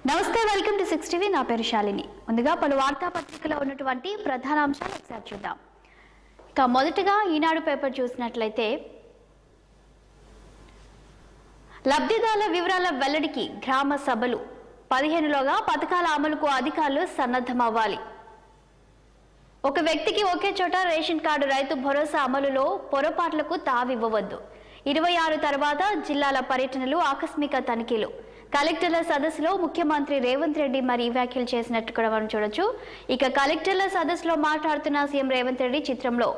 నమస్తే, welcome to 6 TV. నా పేరు శాలిని. ముందుగా పలు వార్తాపత్రికలో ఉన్నటువంటి ప్రధాన అంశాలు ఒకసారి చూద్దాం. ఇక మొదటగా ఈనాడు పేపర్ చూసినట్లయితే లబ్ధిదారుల వివరాల వెల్లడికి గ్రామ సభలు 15లోగా పథకాల అమలుకు అధికారులు సన్నద్ధమవ్వాలి. ఒక వ్యక్తికి ఒకే చోట రేషన్ కార్డు రైతు భరోసా అమలులో పొరపాట్లకు తావివ్వవద్దు. 26 తర్వాత జిల్లాల పర్యటనలు, ఆకస్మిక తనిఖీలు. కలెక్టర్ల సదస్సులో ముఖ్యమంత్రి రేవంత్ రెడ్డి మరి వ్యాఖ్యలు చేసినట్టు కూడా మనం చూడొచ్చు. ఇక కలెక్టర్ల సదస్సులో మాట్లాడుతున్న సీఎం రేవంత్ రెడ్డి చిత్రంలో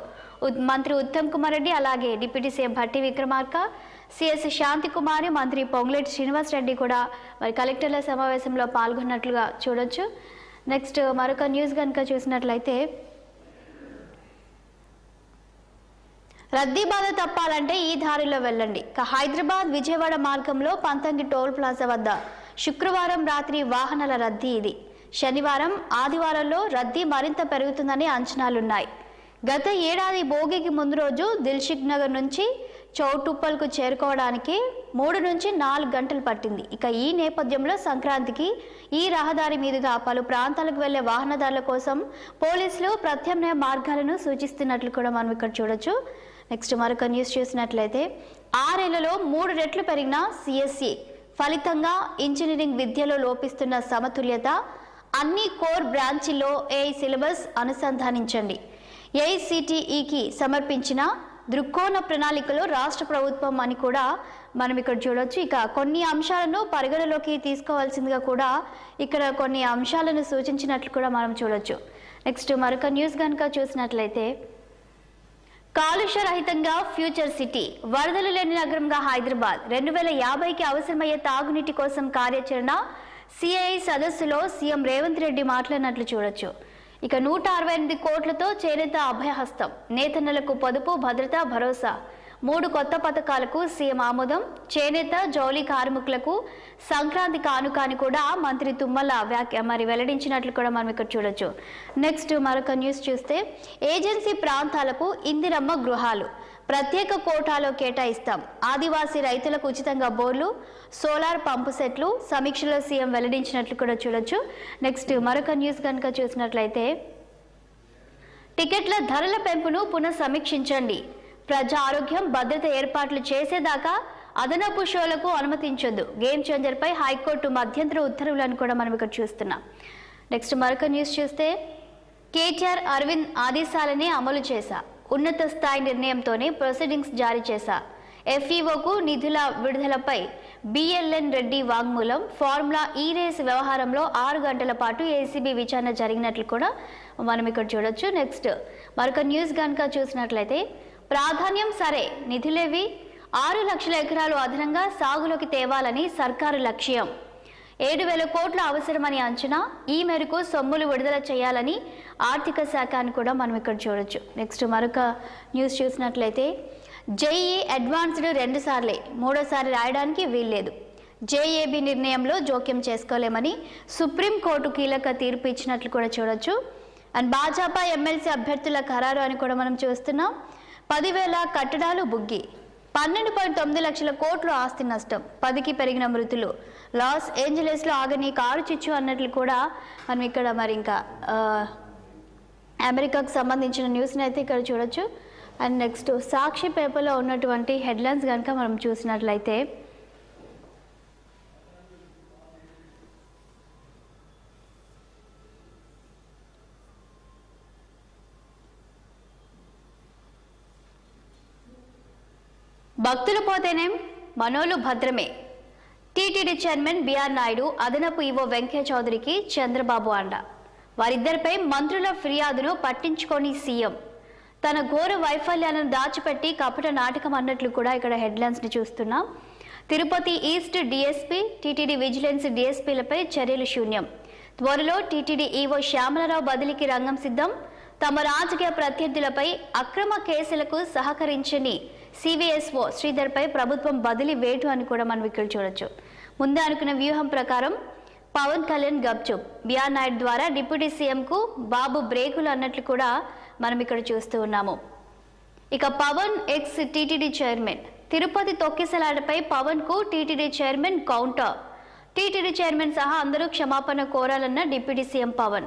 మంత్రి ఉత్తమ్ కుమార్ రెడ్డి, అలాగే deputy CM Bhatti Vikramarka, CS Shanti Kumari, మంత్రి పొంగులేటి శ్రీనివాస్ రెడ్డి కూడా మరి కలెక్టర్ల సమావేశంలో పాల్గొన్నట్లుగా చూడొచ్చు. నెక్స్ట్ మరొక న్యూస్ కనుక చూసినట్లయితే రద్దీ బాధ తప్పాలంటే ఈ దారిలో వెళ్ళండి. హైదరాబాద్ విజయవాడ మార్గంలో పంతంగి టోల్ ప్లాజా వద్ద శుక్రవారం రాత్రి వాహనాల రద్దీ ఇది. శనివారం, ఆదివారంలో రద్దీ మరింత పెరుగుతుందని అంచనాలున్నాయి. గత ఏడాది భోగికి ముందు రోజు దిల్షుక్ నగర్ నుంచి చౌటుప్పల్కు చేరుకోవడానికి 3 నుంచి 4 గంటలు పట్టింది. ఇక ఈ నేపథ్యంలో సంక్రాంతికి ఈ రహదారి మీదుగా పలు ప్రాంతాలకు వెళ్లే వాహనదారుల కోసం పోలీసులు ప్రత్యామ్నాయ మార్గాలను సూచిస్తున్నట్లు కూడా మనం ఇక్కడ చూడొచ్చు. నెక్స్ట్ మరొక న్యూస్ చూసినట్లయితే 6 ఏళ్లలో 3 రెట్లు పెరిగిన సిఎస్సి ఫలితంగా ఇంజనీరింగ్ విద్యలో లోపిస్తున్న సమతుల్యత, అన్ని కోర్ బ్రాంచీల్లో ఏఐ సిలబస్ అనుసంధానించండి. ఏఐసిటిఈకి సమర్పించిన దృక్కోణ ప్రణాళికలో రాష్ట్ర ప్రభుత్వం అని కూడా మనం ఇక్కడ చూడొచ్చు. ఇక కొన్ని అంశాలను పరిగణలోకి తీసుకోవాల్సిందిగా కూడా ఇక్కడ కొన్ని అంశాలను సూచించినట్లు కూడా మనం చూడొచ్చు. నెక్స్ట్ మరొక న్యూస్ కనుక చూసినట్లయితే కాలుష్య రహితంగా ఫ్యూచర్ సిటీ, వరదలు లేని నగరంగా హైదరాబాద్, 2050కి అవసరమయ్యే తాగునీటి కోసం కార్యాచరణ. సిఐ సదస్సులో సీఎం రేవంత్ రెడ్డి మాట్లాడినట్లు చూడొచ్చు. ఇక 168 కోట్లతో చేనేత అభయహస్తం, నేతన్నలకు పొదుపు, భద్రత, భరోసా. 3 కొత్త పథకాలకు సీఎం ఆమోదం. చేనేత జౌళి కార్మికులకు సంక్రాంతి కానుకాని కూడా మంత్రి తుమ్మల మరి వెల్లడించినట్లు కూడా మనం ఇక్కడ చూడొచ్చు. నెక్స్ట్ మరొక న్యూస్ చూస్తే ఏజెన్సీ ప్రాంతాలకు ఇందిరమ్మ గృహాలు ప్రత్యేక కోటాలో కేటాయిస్తాం. ఆదివాసీ రైతులకు ఉచితంగా బోర్లు, సోలార్ పంపు సెట్లు సమీక్షలో సీఎం వెల్లడించినట్లు కూడా చూడొచ్చు. నెక్స్ట్ మరొక న్యూస్ కనుక చూసినట్లయితే టికెట్ల ధరల పెంపును పునఃసమీక్షించండి. ప్రజా ఆరోగ్యం, భద్రత ఏర్పాట్లు చేసేదాకా అదనపు షోలకు అనుమతించొద్దు. గేమ్ చేంజర్ పై హైకోర్టు మధ్యంతర ఉత్తర్వులను కూడా మనం ఇక్కడ చూస్తున్నాం. నెక్స్ట్ మరొక న్యూస్ చూస్తే కేటీఆర్, అరవింద్ ఆదేశాలనే అమలు చేశా. ఉన్నత స్థాయి నిర్ణయంతోనే ప్రొసీడింగ్స్ జారీ చేశా. ఎఫ్ఈఓకు నిధుల విడుదలపై బిఎల్ఎన్ రెడ్డి వాంగ్మూలం. ఫార్ములా ఈ రేస్ వ్యవహారంలో 6 గంటల పాటు ఏసీబీ విచారణ జరిగినట్లు కూడా మనం ఇక్కడ చూడొచ్చు. నెక్స్ట్ మరొక న్యూస్ కనుక చూసినట్లయితే ప్రాధాన్యం సరే, నిధులేవి? 6 లక్షల ఎకరాలు అదనంగా సాగులోకి తేవాలని సర్కారు లక్ష్యం. 7,000 కోట్ల అవసరమని అంచనా. ఈ మేరకు సొమ్ములు విడుదల చేయాలని ఆర్థిక శాఖ అని కూడా మనం ఇక్కడ చూడొచ్చు. నెక్స్ట్ మరొక న్యూస్ చూసినట్లయితే జేఈ అడ్వాన్స్డ్ 2 సార్లే, 3వసారి రాయడానికి వీల్లేదు. జేఏబీ నిర్ణయంలో జోక్యం చేసుకోలేమని సుప్రీంకోర్టు కీలక తీర్పు ఇచ్చినట్లు కూడా చూడొచ్చు. అండ్ భాజపా ఎమ్మెల్సీ అభ్యర్థుల ఖరారు అని కూడా మనం చూస్తున్నాం. 10,000 కట్టడాలు బుగ్గి, 12.9 లక్షల కోట్ల ఆస్తి నష్టం, 10కి పెరిగిన మృతులు. లాస్ ఏంజలెస్లో ఆగని కారు చిచ్చు అన్నట్లు కూడా మనం ఇక్కడ మరి ఇంకా అమెరికాకు సంబంధించిన న్యూస్ని అయితే ఇక్కడ చూడొచ్చు. అండ్ నెక్స్ట్ సాక్షి పేపర్లో ఉన్నటువంటి హెడ్లైన్స్ కనుక మనం చూసినట్లయితే భక్తులు పోతేనేం, మనోలు భద్రమే. టీటీడీ చైర్మన్ బిఆర్ నాయుడు, అదనపు ఈవో వెంకయ్య చౌదరికి చంద్రబాబు అండ. వారిద్దరిపై మంత్రుల ఫిర్యాదును పట్టించుకొని సీఎం తన ఘోర వైఫల్యాలను దాచిపెట్టి కపట నాటకం అన్నట్లు కూడా ఇక్కడ హెడ్లైన్స్ని చూస్తున్నాం. Tirupati east DSP, TTD vigilance డిఎస్పీలపై చర్యలు శూన్యం. త్వరలో టీటీడీ ఈవో శ్యామలరావు బదిలీకి రంగం సిద్ధం. తమ రాజకీయ ప్రత్యర్థులపై అక్రమ కేసులకు సహకరించని సివిఎస్ఓ శ్రీధర్పై ప్రభుత్వం బదిలీ వేటు అని కూడా మనం ఇక్కడ చూడొచ్చు. ముందే అనుకున్న వ్యూహం ప్రకారం పవన్ కళ్యాణ్ గప్చుప్, బిఆర్ నాయుడు ద్వారా డిప్యూటీ సీఎంకు బాబు బ్రేకులు అన్నట్లు కూడా మనం ఇక్కడ చూస్తూ ఉన్నాము. ఇక Pawan ex TTD chairman, Tirupati తొక్కిసలాటపై పవన్ కు TTD chairman counter. TTD chairman సహా అందరూ క్షమాపణ కోరాలన్న డిప్యూటీ సీఎం పవన్.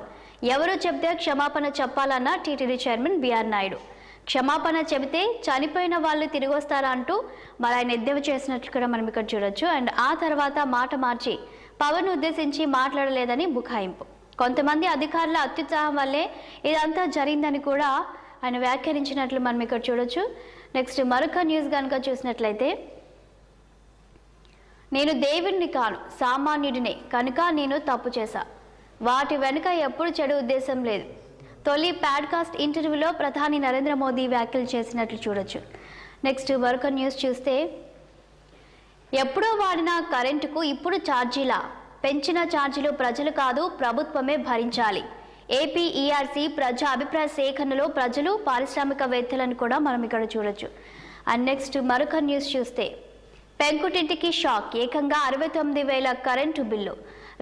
ఎవరు చెబితే క్షమాపణ చెప్పాలన్న టీటీడీ చైర్మన్ బిఆర్ నాయుడు. క్షమాపణ చెబితే చనిపోయిన వాళ్ళు తిరిగి వస్తారా అంటూ మరి ఆయన ఎద్దేవా చేసినట్లు కూడా మనం ఇక్కడ చూడొచ్చు. అండ్ ఆ తర్వాత మాట మార్చి పవన్ ఉద్దేశించి మాట్లాడలేదని బుకాయింపు. కొంతమంది అధికారుల అత్యుత్సాహం వల్లే ఇదంతా జరిగిందని కూడా ఆయన వ్యాఖ్యానించినట్లు మనం ఇక్కడ చూడొచ్చు. నెక్స్ట్ మరొక న్యూస్ కనుక చూసినట్లయితే, నేను దేవుడిని కాను, సామాన్యుడినే కనుక నేను తప్పు చేశా. వాటి వెనుక ఎప్పుడు చెడు ఉద్దేశం లేదు. తొలి పాడ్కాస్ట్ ఇంటర్వ్యూలో ప్రధాని నరేంద్ర మోదీ వ్యాఖ్యలు చేసినట్లు చూడొచ్చు. నెక్స్ట్ మరొక న్యూస్ చూస్తే, ఎప్పుడో వాడిన కరెంటుకు ఇప్పుడు ఛార్జీలా? పెంచిన ఛార్జీలు ప్రజలు కాదు ప్రభుత్వమే భరించాలి. ఏపీ ఈఆర్సీ ప్రజా అభిప్రాయ సేకరణలో ప్రజలు పారిశ్రామికవేత్తలను కూడా మనం ఇక్కడ చూడొచ్చు. అండ్ నెక్స్ట్ మరొక న్యూస్ చూస్తే, పెంకుటింటికి షాక్, ఏకంగా 69,000 కరెంటు బిల్లు.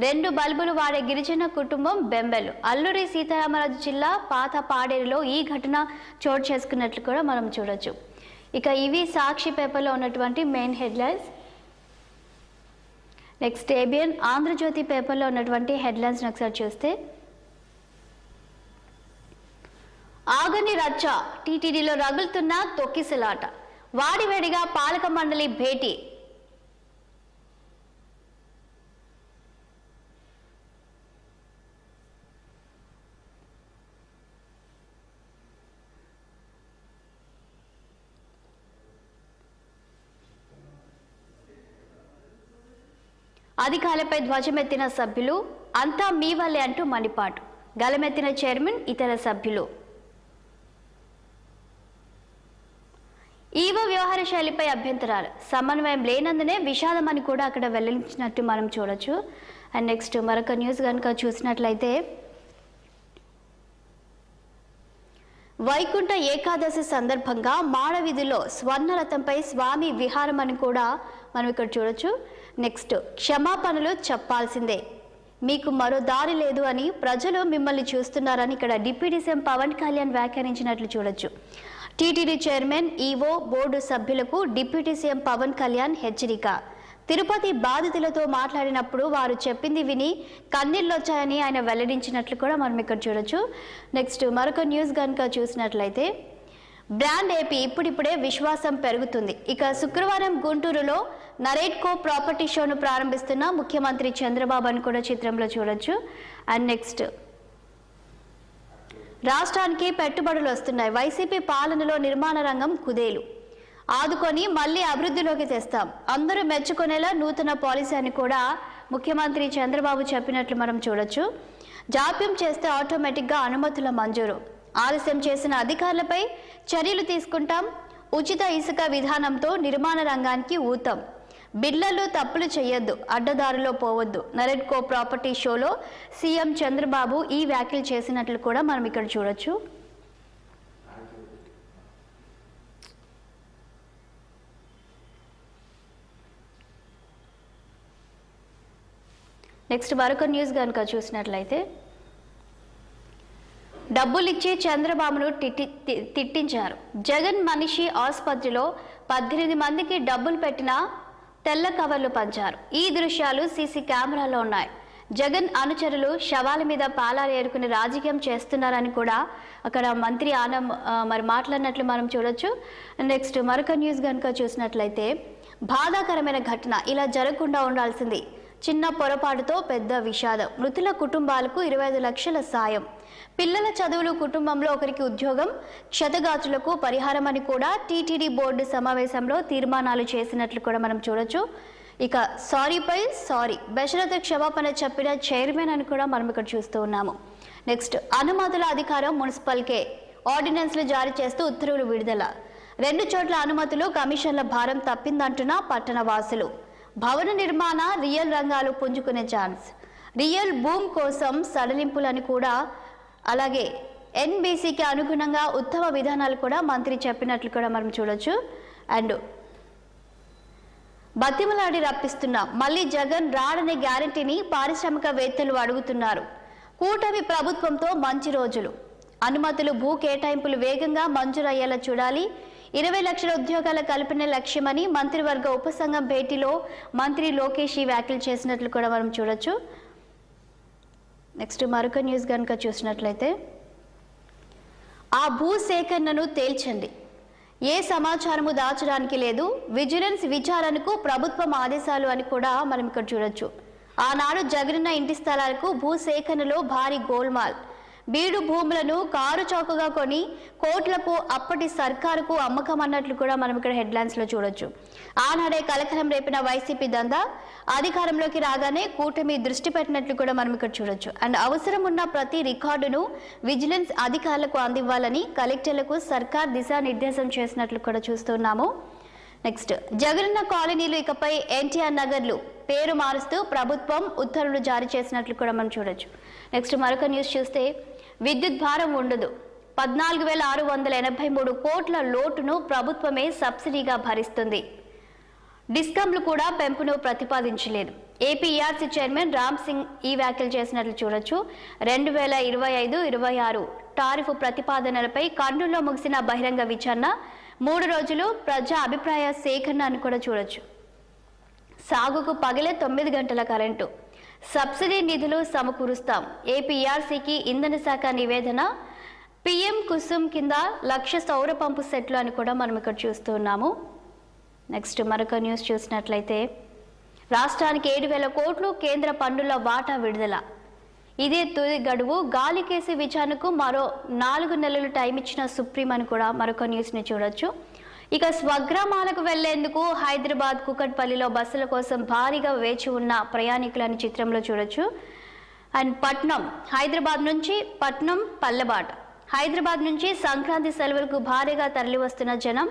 2 బల్బులు వాడే గిరిజన కుటుంబం బెంబెలు. అల్లూరి సీతారామరాజు జిల్లా పాత పాడేరులో ఈ ఘటన చోటు చేసుకున్నట్లు కూడా మనం చూడొచ్చు. ఇక ఇవి సాక్షి పేపర్లో ఉన్నటువంటి main headlines. Next ABN Andhra Jyothi పేపర్లో ఉన్నటువంటి హెడ్లైన్స్ ఒకసారి చూస్తే, ఆగని రచ్చ, టీటీడీలో రగులుతున్న తొక్కిసలాట, వాడివేడిగా పాలక మండలి భేటీ. అధికారులపై ధ్వజమెత్తిన సభ్యులు, అంతా మీ వల్లే అంటూ మండిపాటు. గలమెత్తిన చైర్మన్, ఇతర సభ్యులు. ఈవో వ్యవహార శైలిపై అభ్యంతరాలు, సమన్వయం లేనందునే విషాదం అని కూడా అక్కడ వెల్లడించినట్టు మనం చూడొచ్చు. అండ్ నెక్స్ట్ మరొక న్యూస్ కనుక చూసినట్లయితే, వైకుంఠ ఏకాదశి సందర్భంగా మాడవీధిలో స్వర్ణరథంపై స్వామి విహారం అని కూడా మనం ఇక్కడ చూడొచ్చు. నెక్స్ట్ క్షమాపణలు చెప్పాల్సిందే, మీకు మరో దారి లేదు అని ప్రజలు మిమ్మల్ని చూస్తున్నారని ఇక్కడ డిప్యూటీ సీఎం పవన్ కళ్యాణ్ వ్యాఖ్యానించినట్లు చూడొచ్చు. టీటీడీ చైర్మన్, ఈవో, బోర్డు సభ్యులకు డిప్యూటీ సీఎం పవన్ కళ్యాణ్ హెచ్చరిక. తిరుపతి బాధితులతో మాట్లాడినప్పుడు వారు చెప్పింది విని కన్నీళ్ళొచ్చాయని ఆయన వెల్లడించినట్లు కూడా మనం ఇక్కడ చూడొచ్చు. నెక్స్ట్ మరొక న్యూస్ కనుక చూసినట్లయితే, బ్రాండ్ ఏపీ ఇప్పుడిప్పుడే విశ్వాసం పెరుగుతుంది. ఇక శుక్రవారం గుంటూరులో నరేట్కో ప్రాపర్టీ షోను ప్రారంభిస్తున్న ముఖ్యమంత్రి చంద్రబాబు అని కూడా చిత్రంలో చూడొచ్చు. అండ్ నెక్స్ట్, రాష్ట్రానికి పెట్టుబడులు వస్తున్నాయి, వైసీపీ పాలనలో నిర్మాణ రంగం కుదేలు, ఆదుకొని మళ్ళీ అభివృద్ధిలోకి తెస్తాం, అందరూ మెచ్చుకునేలా నూతన పాలసీ అని కూడా ముఖ్యమంత్రి చంద్రబాబు చెప్పినట్లు మనం చూడొచ్చు. జాప్యం చేస్తే ఆటోమేటిక్గా అనుమతుల మంజూరు, ఆలస్యం చేసిన అధికారులపై చర్యలు తీసుకుంటాం, ఉచిత ఇసుక విధానంతో నిర్మాణ రంగానికి ఊతం, బిడ్లలు తప్పులు చేయొద్దు, అడ్డదారిలో పోవద్దు. నరేట్కో ప్రాపర్టీ షోలో సీఎం చంద్రబాబు ఈ వ్యాఖ్యలు చేసినట్లు కూడా మనం ఇక్కడ చూడొచ్చు. నెక్స్ట్ మరొక న్యూస్ కనుక చూసినట్లయితే, డబ్బులిచ్చి చంద్రబాబును తిట్టించారు. జగన్ మనిషి ఆసుపత్రిలో 18 మందికి డబ్బులు పెట్టిన తెల్ల కవర్లు పంచారు. ఈ దృశ్యాలు సీసీ కెమెరాలో ఉన్నాయి. జగన్ అనుచరులు శవాల మీద పాలాలు ఏరుకుని రాజకీయం చేస్తున్నారని కూడా అక్కడ మంత్రి ఆనం మరి మాట్లాడినట్లు మనం చూడొచ్చు. నెక్స్ట్ మరొక న్యూస్ కనుక చూసినట్లయితే, బాధాకరమైన ఘటన, ఇలా జరగకుండా ఉండాల్సింది, చిన్న పొరపాటుతో పెద్ద విషాదం, మృతుల కుటుంబాలకు 25 లక్షల సాయం, పిల్లల చదువులు, కుటుంబంలో ఒకరికి ఉద్యోగం, క్షతగాత్రులకు పరిహారం అని కూడా టీటీడీ బోర్డు సమావేశంలో తీర్మానాలు చేసినట్లు కూడా మనం చూడొచ్చు. ఇక సారీపై సారీ, బెషరత్ క్షమాపణ చెప్పిన చైర్మన్ అని కూడా మనం ఇక్కడ చూస్తూ ఉన్నాము. నెక్స్ట్, అనుమతుల అధికారం మున్సిపల్కే, ఆర్డినెన్స్లు జారీ చేస్తూ ఉత్తర్వులు విడుదల, 2 చోట్ల అనుమతులు, కమిషన్ల భారం తప్పిందంటున్న పట్టణ వాసులు, భవన నిర్మాణ రియల్ రంగాలు పుంజుకునే ఛాన్స్, రియల్ భూమ్ కోసం సడలింపులని కూడా, అలాగే ఎన్బీసీకి అనుగుణంగా ఉత్తమ విధానాలు కూడా మంత్రి చెప్పినట్లు కూడా మనం చూడొచ్చు. అండ్ బతిమలాడి రప్పిస్తున్నా, మళ్ళీ జగన్ రాడనే గ్యారంటీని పారిశ్రామికవేత్తలు అడుగుతున్నారు. కూటమి ప్రభుత్వంతో మంచి రోజులు, అనుమతులు, భూ కేటాయింపులు వేగంగా మంజూరయ్యేలా చూడాలి. 20 లక్షల ఉద్యోగాల కల్పన లక్ష్యమని మంత్రివర్గ ఉపసంఘం భేటీలో మంత్రి లోకేష్ వ్యాఖ్యలు చేసినట్లు కూడా మనం చూడొచ్చు. నెక్స్ట్ మరొక న్యూస్ కనుక చూసినట్లయితే, ఆ భూసేకరణను తేల్చండి, ఏ సమాచారము దాచడానికి లేదు, విజిలెన్స్ విచారణకు ప్రభుత్వం ఆదేశాలు అని కూడా మనం ఇక్కడ చూడొచ్చు. ఆనాడు జగనన్న ఇంటి స్థలాలకు భూసేకరణలో భారీ గోల్మాల్, బీడు భూములను కారు చౌకగా కొని కోట్లకు అప్పటి సర్కారుకు అమ్మకం అన్నట్లు కూడా మనం ఇక్కడ హెడ్లైన్స్ లో చూడొచ్చు. ఆనాడే కలకలం రేపిన వైసీపీ దందా అధికారంలోకి రాగానే కూటమి దృష్టి పెట్టినట్లు కూడా మనం ఇక్కడ చూడొచ్చు. అండ్ అవసరం ఉన్న ప్రతి రికార్డును విజిలెన్స్ అధికారులకు అందివ్వాలని కలెక్టర్లకు సర్కార్ దిశానిర్దేశం చేసినట్లు కూడా చూస్తున్నాము. నెక్స్ట్, జగనన్న కాలనీలు ఇకపై ఎన్టీఆర్ నగర్లు పేరు మారుస్తూ ప్రభుత్వం ఉత్తర్వులు జారీ చేసినట్లు కూడా మనం చూడొచ్చు. నెక్స్ట్ మరొక న్యూస్ చూస్తే, విద్యుత్ భారం ఉండదు, 14,683 కోట్ల లోటును ప్రభుత్వమే సబ్సిడీగా భరిస్తుంది, డిస్కంలు కూడా పెంపును ప్రతిపాదించలేదు. ఏపీఆర్సీ చైర్మన్ రామ్ సింగ్ ఈ వ్యాఖ్యలు చేసినట్లు చూడొచ్చు. 2025-26 టారిఫ్ ప్రతిపాదనలపై కర్నూలులో ముగిసిన బహిరంగ విచారణ 3 రోజులు ప్రజా అభిప్రాయ సేకరణ అని కూడా చూడొచ్చు. సాగుకు పగలే 9 గంటల కరెంటు, సబ్సిడీ నిధులు సమకూరుస్తాం, ఏపీఆర్సీకి ఇంధన శాఖ నివేదన, పిఎం కుసుమ్ కింద 1,00,000 సౌర పంపు సెట్లు అని కూడా మనం ఇక్కడ చూస్తున్నాము. నెక్స్ట్ మరొక న్యూస్ చూసినట్లయితే, రాష్ట్రానికి 7,000 కోట్లు కేంద్ర పన్నుల వాటా విడుదల, ఇదే తుది గడువు, గాలి కేసు విచారణకు మరో 4 నెలలు టైం ఇచ్చిన సుప్రీం అని కూడా మరొక న్యూస్ ని చూడొచ్చు. ఇక స్వగ్రామాలకు వెళ్లేందుకు హైదరాబాద్ కుకట్పల్లిలో బస్సుల కోసం భారీగా వేచి ఉన్న ప్రయాణికులని చిత్రంలో చూడొచ్చు. అండ్ పట్నం, హైదరాబాద్ నుంచి పట్నం పల్లెబాట, హైదరాబాద్ నుంచి సంక్రాంతి సెలవులకు భారీగా తరలి వస్తున్న జనం,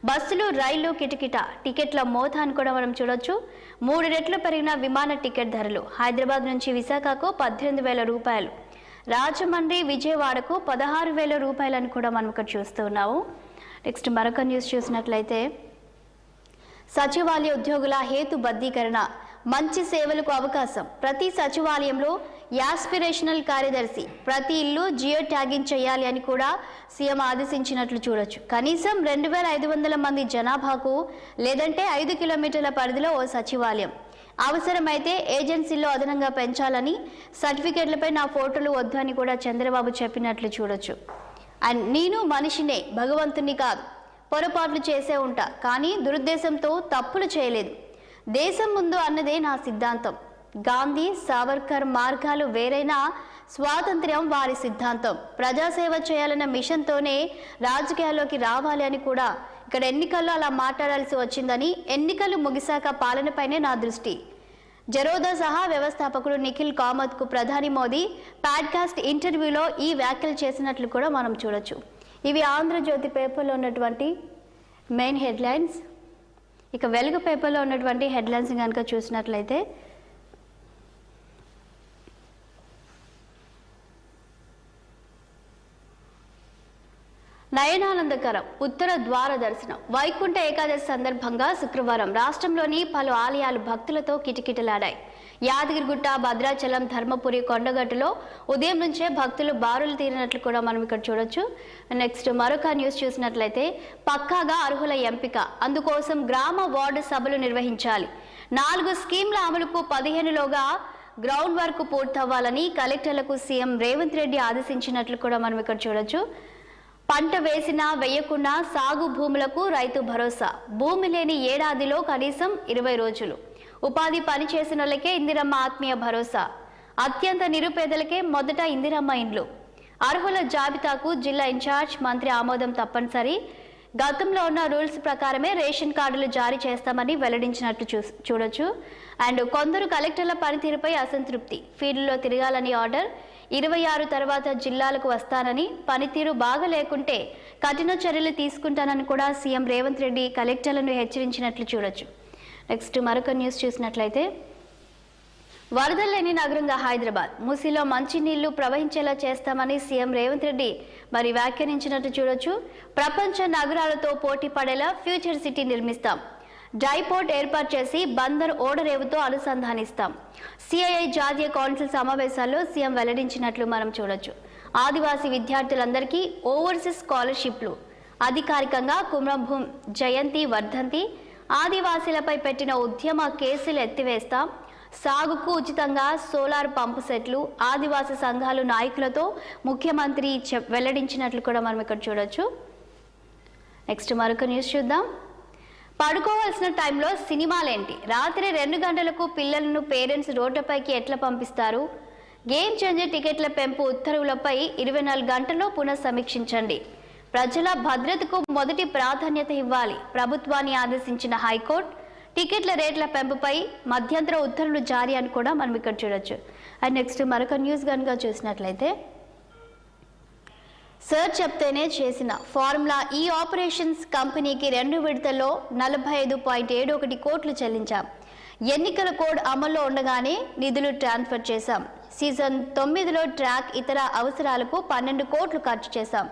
బస్సులు రైళ్లు కిటకిట, టికెట్ల మోతాను కూడా మనం చూడొచ్చు. 3 రెట్లు పెరిగిన విమాన టికెట్ ధరలు, హైదరాబాద్ నుంచి విశాఖకు 18,000 రూపాయలు, రాజమండ్రి విజయవాడకు 16,000 రూపాయలని కూడా మనం ఇక్కడ చూస్తున్నాము. నెక్స్ట్ మరొక న్యూస్ చూసినట్లయితే, సచివాలయ ఉద్యోగుల హేతుబద్ధీకరణ, మంచి సేవలకు అవకాశం, ప్రతి సచివాలయంలో యాస్పిరేషనల్ కార్యదర్శి, ప్రతి ఇల్లు జియో ట్యాగింగ్ చేయాలి అని కూడా సీఎం ఆదేశించినట్లు చూడొచ్చు. కనీసం 2,500 మంది జనాభాకు లేదంటే 5 కిలోమీటర్ల పరిధిలో ఓ సచివాలయం, అవసరమైతే ఏజెన్సీల్లో అదనంగా పెంచాలని, సర్టిఫికెట్లపై నా ఫోటోలు వద్దు అని కూడా చంద్రబాబు చెప్పినట్లు చూడొచ్చు. అండ్ నేను మనిషినే, భగవంతుని కాదు, పొరపాట్లు చేసే ఉంటా, కానీ దురుద్దేశంతో తప్పులు చేయలేదు, దేశం ముందు అన్నదే నా సిద్ధాంతం, గాంధీ సావర్కర్ మార్గాలు వేరైనా స్వాతంత్ర్యం వారి సిద్ధాంతం, ప్రజాసేవ చేయాలన్న మిషన్తోనే రాజకీయాల్లోకి రావాలి అని కూడా ఇక్కడ ఎన్నికల్లో అలా మాట్లాడాల్సి వచ్చిందని, ఎన్నికలు ముగిశాక పాలనపైనే నా దృష్టి, జరోదా సహా వ్యవస్థాపకుడు నిఖిల్ కామత్కు ప్రధాని మోదీ పాడ్కాస్ట్ ఇంటర్వ్యూలో ఈ వ్యాఖ్యలు చేసినట్లు కూడా మనం చూడొచ్చు. ఇవి ఆంధ్రజ్యోతి పేపర్లో ఉన్నటువంటి మెయిన్ హెడ్లైన్స్. ఇక వెలుగు పేపర్లో ఉన్నటువంటి హెడ్లైన్స్ కనుక చూసినట్లయితే, నయనానందకరం ఉత్తర ద్వార దర్శనం, వైకుంఠ ఏకాదశి సందర్భంగా శుక్రవారం రాష్ట్రంలోని పలు ఆలయాలు భక్తులతో కిటకిటలాడాయి. యాదగిరిగుట్ట, భద్రాచలం, ధర్మపురి, కొండగట్టులో ఉదయం నుంచే భక్తులు బారులు తీరినట్లు కూడా మనం ఇక్కడ చూడొచ్చు. నెక్స్ట్ మరొక న్యూస్ చూసినట్లయితే, పక్కాగా అర్హుల ఎంపిక, అందుకోసం గ్రామ వార్డు సభలు నిర్వహించాలి, 4 స్కీమ్ల అమలుకు 15లోగా గ్రౌండ్ వర్క్ పూర్తవ్వాలని కలెక్టర్లకు సీఎం రేవంత్ రెడ్డి ఆదేశించినట్లు కూడా మనం ఇక్కడ చూడొచ్చు. పంట వేసినా వేయకుండా సాగు భూములకు రైతు భరోసా, భూమి లేని ఏడాదిలో కనీసం 20 రోజులు, ఉపాధి పని చేసిన వాళ్ళకే ఇందిరమ్మ ఆత్మీయ భరోసా, అత్యంత నిరుపేదలకే మొదట ఇందిరమ్మ ఇండ్లు, అర్హుల జాబితాకు జిల్లా ఇన్ఛార్జ్ మంత్రి ఆమోదం తప్పనిసరి, గతంలో ఉన్న రూల్స్ ప్రకారమే రేషన్ కార్డులు జారీ చేస్తామని వెల్లడించినట్లు చూడొచ్చు. అండ్ కొందరు కలెక్టర్ల పనితీరుపై అసంతృప్తి, ఫీల్డ్లో తిరగాలని ఆర్డర్, 26 తర్వాత జిల్లాలకు వస్తానని, పనితీరు బాగా లేకుంటే కఠిన చర్యలు తీసుకుంటానని కూడా సీఎం రేవంత్ రెడ్డి కలెక్టర్లను హెచ్చరించినట్లు చూడొచ్చు. నెక్స్ట్ మరొక న్యూస్ చూసినట్లయితే, వరదలు లేని నగరంగా హైదరాబాద్, మూసీలో మంచినీళ్లు ప్రవహించేలా చేస్తామని సీఎం రేవంత్ రెడ్డి మరి వ్యాఖ్యానించినట్టు చూడొచ్చు. ప్రపంచ నగరాలతో పోటీ పడేలా ఫ్యూచర్ సిటీ నిర్మిస్తాం, డ్రైపోర్ట్ ఏర్పాటు చేసి బందర్ ఓడరేవుతో అనుసంధానిస్తాం, సిఐఐ జాతీయ కౌన్సిల్ సమావేశాల్లో సీఎం వెల్లడించినట్లు మనం చూడొచ్చు. ఆదివాసీ విద్యార్థులందరికీ ఓవర్సీస్ స్కాలర్షిప్లు, అధికారికంగా కుమ్రంభూం జయంతి వర్ధంతి ఆదివాసీలపై పెట్టిన ఉద్యమ కేసులు ఎత్తివేస్తాం, సాగుకు ఉచితంగా సోలార్ పంపు సెట్లు ఆదివాసీ సంఘాలు నాయకులతో ముఖ్యమంత్రి వెల్లడించినట్లు కూడా మనం ఇక్కడ చూడొచ్చు. నెక్స్ట్ మరొక న్యూస్ చూద్దాం. పడుకోవాల్సిన టైంలో సినిమాలేంటి, రాత్రి 2 గంటలకు పిల్లలను పేరెంట్స్ రోడ్డుపైకి ఎట్లా పంపిస్తారు, గేమ్ చేంజర్ టికెట్ల పెంపు ఉత్తర్వులపై 24 గంటల్లో పునఃసమీక్షించండి, ప్రజల భద్రతకు మొదటి ప్రాధాన్యత ఇవ్వాలి, ప్రభుత్వాన్ని ఆదేశించిన హైకోర్టు, టికెట్ల రేట్ల పెంపుపై మధ్యంతర ఉత్తర్వులు జారీ అని కూడా మనం ఇక్కడ చూడొచ్చు. అండ్ నెక్స్ట్ మరొక న్యూస్ కనుక చూసినట్లయితే, సార్ చెప్తేనే చేసిన ఫార్ములా ఈ ఆపరేషన్స్ కంపెనీకి 2 విడతల్లో 45.71 కోట్లు చెల్లించాం, ఎన్నికల కోడ్ అమల్లో ఉండగానే నిధులు ట్రాన్స్ఫర్ చేశాం, సీజన్ 9లో ట్రాక్ ఇతర అవసరాలకు 12 కోట్లు ఖర్చు చేశాం.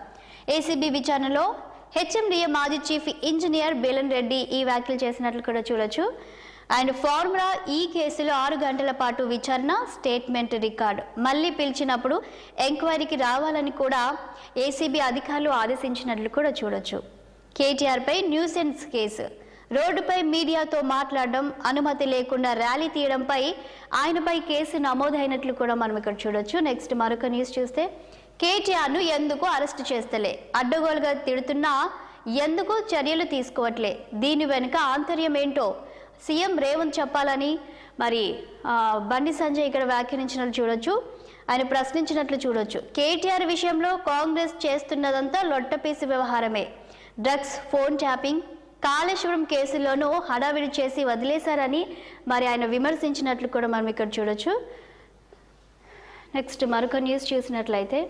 ఏసీబీ విచారణలో హెచ్ఎండిఏ మాజీ చీఫ్ ఇంజనీర్ బేలన్ రెడ్డి ఈ వ్యాఖ్యలు చేసినట్లు కూడా చూడొచ్చు. అండ్ ఫార్ములా ఈ కేసులో 6 గంటల పాటు విచారణ, స్టేట్మెంట్ రికార్డు, మళ్ళీ పిలిచినప్పుడు ఎంక్వైరీకి రావాలని కూడా ఏసీబీ అధికారులు ఆదేశించినట్లు కూడా చూడొచ్చు. కేటీఆర్పై న్యూసెన్స్ కేసు, రోడ్డుపై మీడియాతో మాట్లాడడం, అనుమతి లేకుండా ర్యాలీ తీయడంపై ఆయనపై కేసు నమోదైనట్లు కూడా మనం ఇక్కడ చూడొచ్చు. నెక్స్ట్ మరొక న్యూస్ చూస్తే, కేటీఆర్ను ఎందుకు అరెస్టు చేస్తలే, అడ్డగోలుగా తిడుతున్నా ఎందుకు చర్యలు తీసుకోవట్లే, దీని వెనుక ఆంతర్యం ఏంటో సీఎం రేవంత్ చెప్పాలని మరి బండి సంజయ్ ఇక్కడ వ్యాఖ్యానించినట్లు చూడొచ్చు. ఆయన ప్రశ్నించినట్లు చూడొచ్చు. కేటీఆర్ విషయంలో కాంగ్రెస్ చేస్తున్నదంతా లొట్టపీసి వ్యవహారమే, డ్రగ్స్, ఫోన్ ట్యాపింగ్, కాళేశ్వరం కేసుల్లోనూ హడావిడి చేసి వదిలేశారని మరి ఆయన విమర్శించినట్లు కూడా మనం ఇక్కడ చూడొచ్చు. నెక్స్ట్ మరొక న్యూస్ చూసినట్లయితే,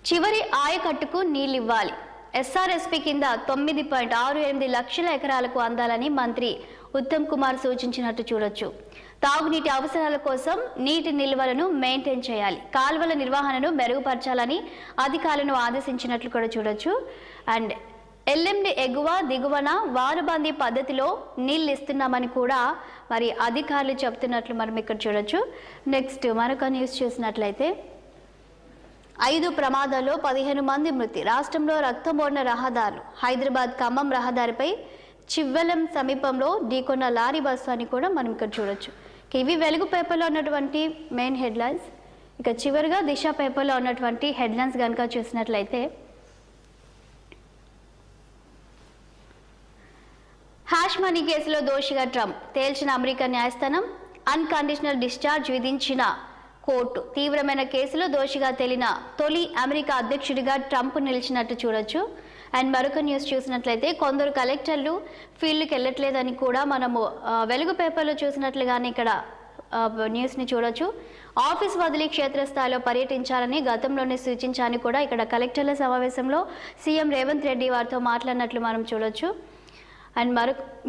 చివరి ఆయకట్టుకు నీళ్ళు ఇవ్వాలి, ఎస్ఆర్ఎస్పీ కింద 9.68 లక్షల ఎకరాలకు అందాలని మంత్రి ఉత్తమ్ కుమార్ సూచించినట్టు చూడొచ్చు. తాగునీటి అవసరాల కోసం నీటి నిల్వలను మెయింటైన్ చేయాలి, కాల్వల నిర్వహణను మెరుగుపరచాలని అధికారులను ఆదేశించినట్లు కూడా చూడొచ్చు. అండ్ ఎల్ఎండి ఎగువ దిగువన వారుబందీ పద్ధతిలో నీళ్ళు ఇస్తున్నామని కూడా మరి అధికారులు చెప్తున్నట్లు మనం ఇక్కడ చూడొచ్చు. నెక్స్ట్ మరొక న్యూస్ చూసినట్లయితే, 5 ప్రమాదాల్లో 15 మంది మృతి, రాష్ట్రంలో రక్తమోడిన రహదారులు, హైదరాబాద్ ఖమ్మం రహదారిపై చివ్వెలం సమీపంలో ఢీకొన్న లారీ బస్సు అని కూడా మనం ఇక్కడ చూడొచ్చు. ఇవి వెలుగు పేపర్లో ఉన్నటువంటి మెయిన్ హెడ్లైన్స్. ఇక చివరిగా దిశ పేపర్లో ఉన్నటువంటి హెడ్లైన్స్ కనుక చూసినట్లయితే, హ్యాష్ మనీ కేసులో దోషిగా ట్రంప్, తేల్చిన అమెరికా న్యాయస్థానం, అన్కండిషనల్ డిశ్చార్జ్ విధించిన కోర్టు, తీవ్రమైన కేసులో దోషిగా తేలిన తొలి అమెరికా అధ్యక్షుడిగా ట్రంప్ నిలిచినట్టు చూడొచ్చు. అండ్ మరొక న్యూస్ చూసినట్లయితే, కొందరు కలెక్టర్లు ఫీల్డ్కి వెళ్ళట్లేదని కూడా మనము వెలుగు పేపర్లో చూసినట్లుగానే ఇక్కడ న్యూస్ని చూడొచ్చు. ఆఫీస్ వదిలి క్షేత్రస్థాయిలో పర్యటించాలని గతంలోనే సూచించాలని కూడా ఇక్కడ కలెక్టర్ల సమావేశంలో సీఎం రేవంత్ రెడ్డి వారితో మాట్లాడినట్లు మనం చూడొచ్చు. అండ్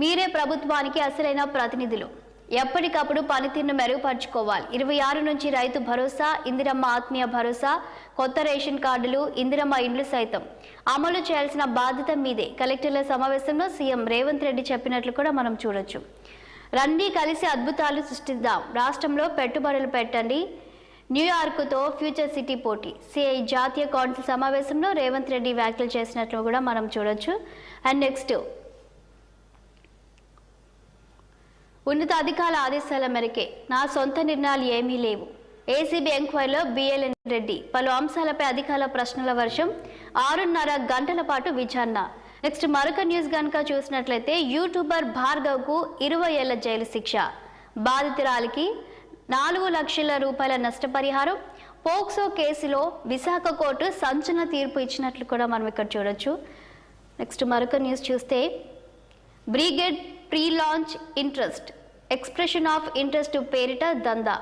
మీరే ప్రభుత్వానికి అసలైన ప్రతినిధులు, ఎప్పటికప్పుడు పనితీరును మెరుగుపరుచుకోవాలి, 26 నుంచి రైతు భరోసా, ఇందిరమ్మ ఆత్మీయ భరోసా, కొత్త రేషన్ కార్డులు, ఇందిరమ్మ ఇండ్లు సైతం అమలు చేయాల్సిన బాధ్యత మీదే కలెక్టర్ల సమావేశంలో సీఎం రేవంత్ రెడ్డి చెప్పినట్లు కూడా మనం చూడొచ్చు. రండి కలిసి అద్భుతాలు సృష్టిద్దాం, రాష్ట్రంలో పెట్టుబడులు పెట్టండి, న్యూయార్క్తో ఫ్యూచర్ సిటీ పోటీ, సిఐ జాతీయ కౌన్సిల్ సమావేశంలో రేవంత్ రెడ్డి వ్యాఖ్యలు చేసినట్లు కూడా మనం చూడొచ్చు. అండ్ నెక్స్ట్, ఉన్నతాధికారుల ఆదేశాల మేరకే నా సొంత నిర్ణయాలు ఏమీ లేవు, ఏసీబీ ఎంక్వైరీలో బిఎల్ఎన్ రెడ్డి, పలు అంశాలపై అధికారుల ప్రశ్నల వర్షం, 6.5 గంటల పాటు విచారణ. నెక్స్ట్ మరొక న్యూస్ కనుక చూసినట్లయితే, యూట్యూబర్ భార్గవ్కు 20 ఏళ్ల జైలు శిక్ష, బాధితురాలికి 4 లక్షల రూపాయల నష్టపరిహారం, పోక్సో కేసులో విశాఖ కోర్టు సంచలన తీర్పు ఇచ్చినట్లు కూడా మనం ఇక్కడ చూడొచ్చు. నెక్స్ట్ మరొక న్యూస్ చూస్తే, brigade pre launch interest, expression of interest పేరిట దందా,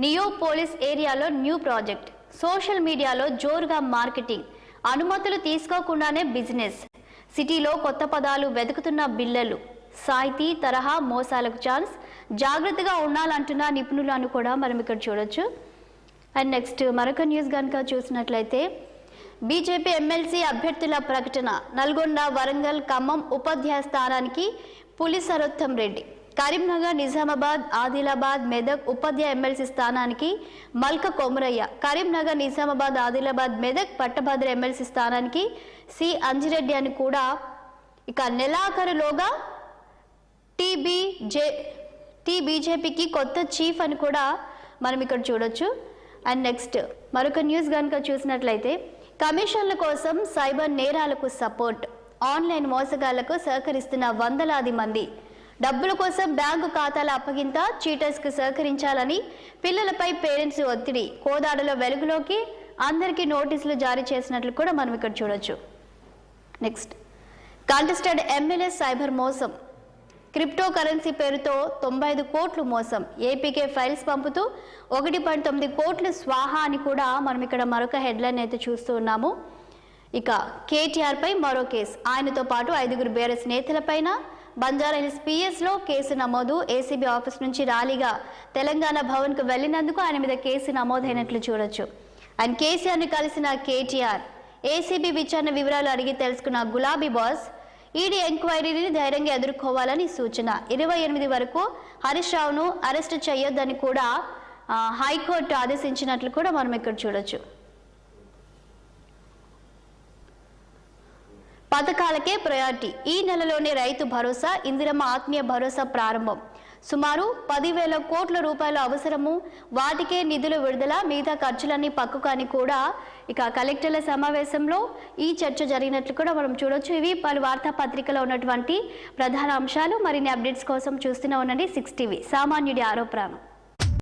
నియోపోలిస్ ఏరియాలో న్యూ ప్రాజెక్ట్, సోషల్ మీడియాలో జోరుగా మార్కెటింగ్, అనుమతులు తీసుకోకుండానే బిజినెస్, సిటీలో కొత్త పదాలు వెతుకుతున్న బిల్లలు, సాహితీ తరహా మోసాలకు ఛాన్స్, జాగ్రత్తగా ఉండాలంటున్న నిపుణులను కూడా మనం ఇక్కడ చూడొచ్చు. అండ్ నెక్స్ట్ మరొక న్యూస్ కనుక చూసినట్లయితే, బీజేపీ ఎమ్మెల్సీ అభ్యర్థుల ప్రకటన, నల్గొండ, వరంగల్, ఖమ్మం ఉపాధ్యాయ స్థానానికి పులి సరోత్తం రెడ్డి, కరీంనగర్, నిజామాబాద్, ఆదిలాబాద్, మెదక్ ఉపాధ్యాయ ఎమ్మెల్సీ స్థానానికి మల్క కొమరయ్య, కరీంనగర్, నిజామాబాద్, ఆదిలాబాద్, మెదక్ పట్టభద్ర ఎమ్మెల్సీ స్థానానికి సి అంజిరెడ్డి అని కూడా ఇక నెలాఖరులోగా బీజేపీకి కొత్త చీఫ్ అని కూడా మనం ఇక్కడ చూడొచ్చు. అండ్ నెక్స్ట్ మరొక న్యూస్ కనుక చూసినట్లయితే కమిషన్ల కోసం సైబర్ నేరాలకు సపోర్ట్, ఆన్లైన్ మోసగాళ్లకు సహకరిస్తున్న వందలాది మంది, డబ్బుల కోసం బ్యాంకు ఖాతాల అప్పగింత, చీటర్స్కు సహకరించాలని పిల్లలపై పేరెంట్స్ ఒత్తిడి, కోదాడలో వెలుగులోకి అందరికీ నోటీసులు జారీ చేసినట్లు కూడా మనం ఇక్కడ చూడొచ్చు. నెక్స్ట్ కాంటెస్టెడ్ ఎమ్మెల్యే సైబర్ మోసం, క్రిప్టో కరెన్సీ పేరుతో 95 కోట్లు మోసం, ఏపీకే ఫైల్స్ పంపుతూ 1.9 కోట్లు స్వాహా అని కూడా మనం ఇక్కడ మరొక హెడ్లైన్ అయితే చూస్తూ ఉన్నాము. ఇక కేటీఆర్ పై మరో కేసు, ఆయనతో పాటు 5 బీఆర్ఎస్ నేతలపైన బంజారాహిల్స్ పిఎస్లో కేసు నమోదు, ఏసీబీ ఆఫీస్ నుంచి ర్యాలీగా తెలంగాణ భవన్కు వెళ్లినందుకు ఆయన మీద కేసు నమోదైనట్లు చూడొచ్చు. అండ్ కేసీఆర్ని కలిసిన కేటీఆర్, ఏసీబీ విచారణ వివరాలు అడిగి తెలుసుకున్న గులాబీ బాస్, ఈడీ ఎంక్వైరీని ధైర్యంగా ఎదుర్కోవాలని సూచన, 28 వరకు హరీష్ రావును అరెస్టు చేయొద్దని కూడా హైకోర్టు ఆదేశించినట్లు కూడా మనం ఇక్కడ చూడొచ్చు. పథకాలకే ప్రయారిటీ, ఈ నెలలోనే రైతు భరోసా, ఇందిరమ్మ ఆత్మీయ భరోసా ప్రారంభం, సుమారు 10,000 కోట్ల రూపాయల అవసరము, వాటికే నిధులు విడుదల, మిగతా ఖర్చులన్నీ పక్కకు అని కూడా ఇక కలెక్టర్ల సమావేశంలో ఈ చర్చ జరిగినట్లు కూడా మనం చూడొచ్చు. ఇవి పలు వార్తాపత్రికలో ఉన్నటువంటి ప్రధాన అంశాలు. మరిన్ని అప్డేట్స్ కోసం చూస్తూనే ఉండండి 6 టీవీ, సామాన్యుడి ఆరో ప్రాణం.